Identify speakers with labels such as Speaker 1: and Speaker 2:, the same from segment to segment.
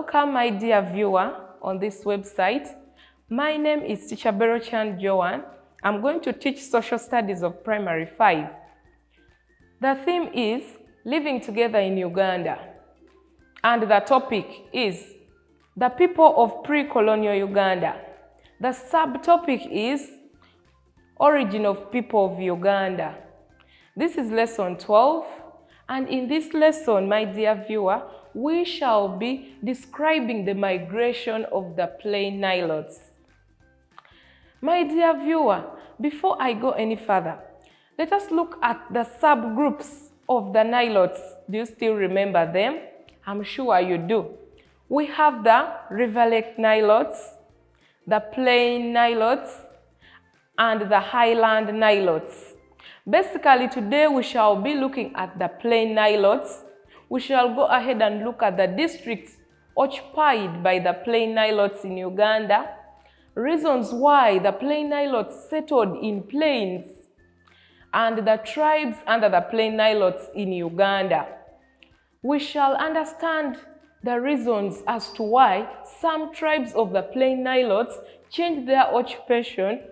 Speaker 1: Welcome, my dear viewer, on this website. My name is Teacher Berochan Joan. I'm going to teach Social Studies of Primary 5. The theme is Living Together in Uganda. And the topic is the people of pre-colonial Uganda. The subtopic is Origin of People of Uganda. This is lesson 12. And in this lesson, my dear viewer, we shall be describing the migration of the plain Nilotes. My dear viewer, before I go any further, let us look at the subgroups of the Nilotes. Do you still remember them? I'm sure you do. We have the River Lake Nilotes, the plain Nilotes, and the highland Nilotes. Basically, today we shall be looking at the plain Nilotes. We shall go ahead and look at the districts occupied by the plain Nilotes in Uganda, reasons why the plain Nilotes settled in plains, and the tribes under the plain Nilotes in Uganda. We shall understand the reasons as to why some tribes of the plain Nilotes changed their occupation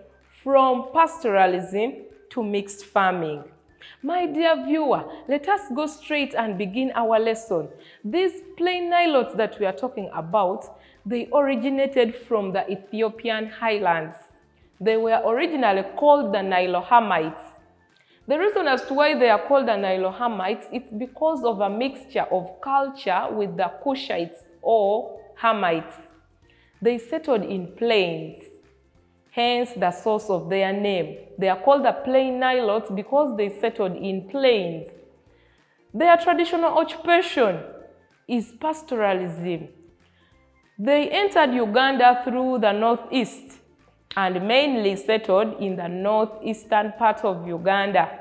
Speaker 1: from pastoralism to mixed farming. My dear viewer, let us go straight and begin our lesson. These plain Nilotes that we are talking about, they originated from the Ethiopian highlands. They were originally called the Nilohamites. The reason as to why they are called the Nilohamites is because of a mixture of culture with the Cushites or Hamites. They settled in plains, hence the source of their name. They are called the plain Nilotes because they settled in plains. Their traditional occupation is pastoralism. They entered Uganda through the northeast and mainly settled in the northeastern part of Uganda.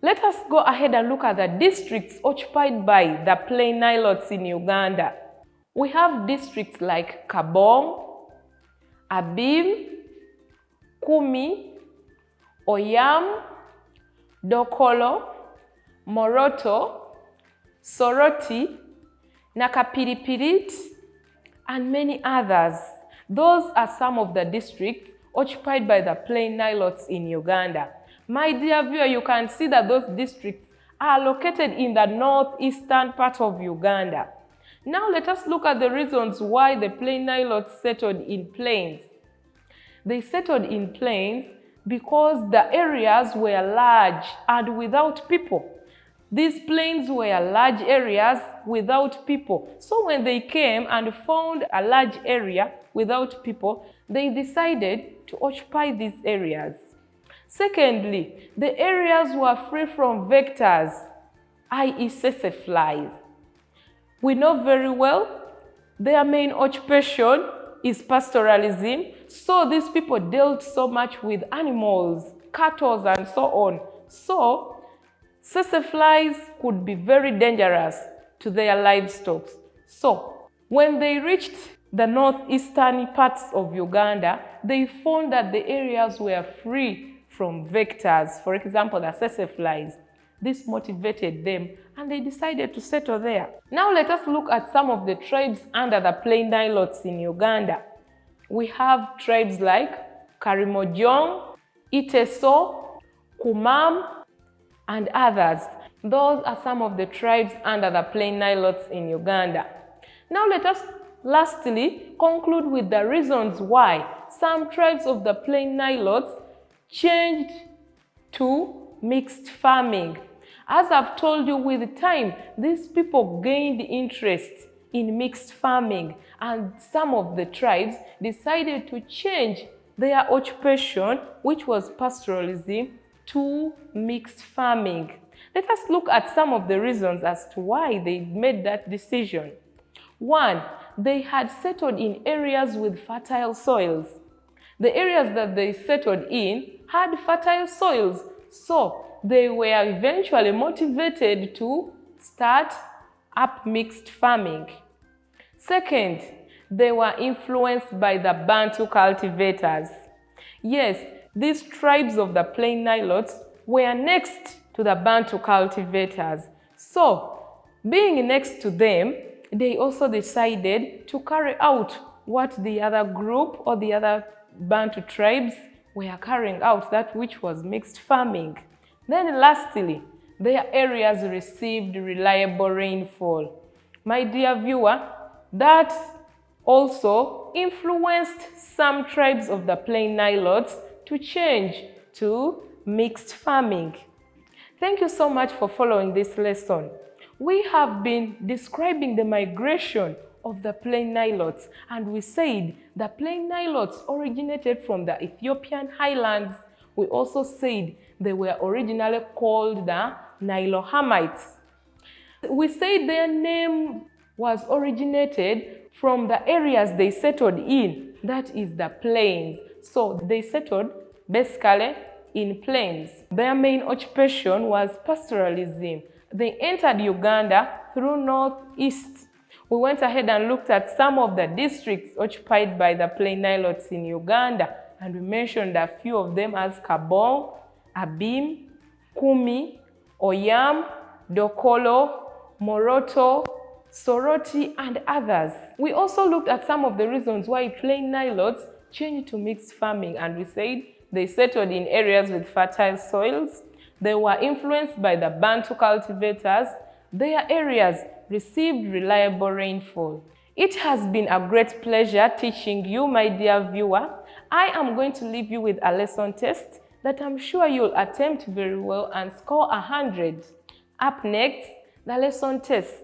Speaker 1: Let us go ahead and look at the districts occupied by the plain Nilotes in Uganda. We have districts like Kabong, Abim, Kumi, Oyam, Dokolo, Moroto, Soroti, Nakapiripirit, and many others. Those are some of the districts occupied by the plain Nilotes in Uganda. My dear viewer, you can see that those districts are located in the northeastern part of Uganda. Now let us look at the reasons why the plain Nilotes settled in plains. They settled in plains because the areas were large and without people. These plains were large areas without people. So when they came and found a large area without people, they decided to occupy these areas. Secondly, the areas were free from vectors, i.e. tsetse flies. We know very well their main occupation is pastoralism, so these people dealt so much with animals, cattle, and so on. So, tsetse flies could be very dangerous to their livestock. So, when they reached the northeastern parts of Uganda, they found that the areas were free from vectors, for example, the tsetse flies. This motivated them and they decided to settle there. Now let us look at some of the tribes under the plain Nilotes in Uganda. We have tribes like Karimojong, Iteso, Kumam, and others. Those are some of the tribes under the plain Nilotes in Uganda. Now let us lastly conclude with the reasons why some tribes of the plain Nilotes changed to mixed farming. As I've told you, with time, these people gained interest in mixed farming, and some of the tribes decided to change their occupation, which was pastoralism, to mixed farming. Let us look at some of the reasons as to why they made that decision. One, they had settled in areas with fertile soils. The areas that they settled in had fertile soils, so they were eventually motivated to start up mixed farming. Second, they were influenced by the Bantu cultivators. Yes, these tribes of the plain Nilotes were next to the Bantu cultivators. So, being next to them, they also decided to carry out what the other group or the other Bantu tribes were carrying out, that which was mixed farming. Then lastly, their areas received reliable rainfall. My dear viewer, that also influenced some tribes of the Plain Nilotes to change to mixed farming. Thank you so much for following this lesson. We have been describing the migration of the Plain Nilotes, and we said the Plain Nilotes originated from the Ethiopian highlands. We also said they were originally called the Nilohamites. We said their name was originated from the areas they settled in, that is the plains. So they settled basically in plains. Their main occupation was pastoralism. They entered Uganda through northeast. We went ahead and looked at some of the districts occupied by the Plain Nilotes in Uganda, and we mentioned a few of them as Kabong, Abim, Kumi, Oyam, Dokolo, Moroto, Soroti, and others. We also looked at some of the reasons why Plain Nilotes changed to mixed farming, and we said they settled in areas with fertile soils. They were influenced by the Bantu cultivators. Their areas received reliable rainfall. It has been a great pleasure teaching you, my dear viewer. I am going to leave you with a lesson test that I'm sure you'll attempt very well and score 100. Up next, the lesson test.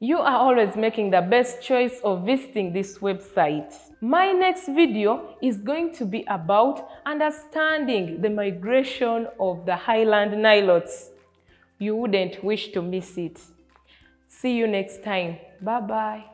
Speaker 1: You are always making the best choice of visiting this website. My next video is going to be about understanding the migration of the Highland Nilotes. You wouldn't wish to miss it. See you next time. Bye-bye.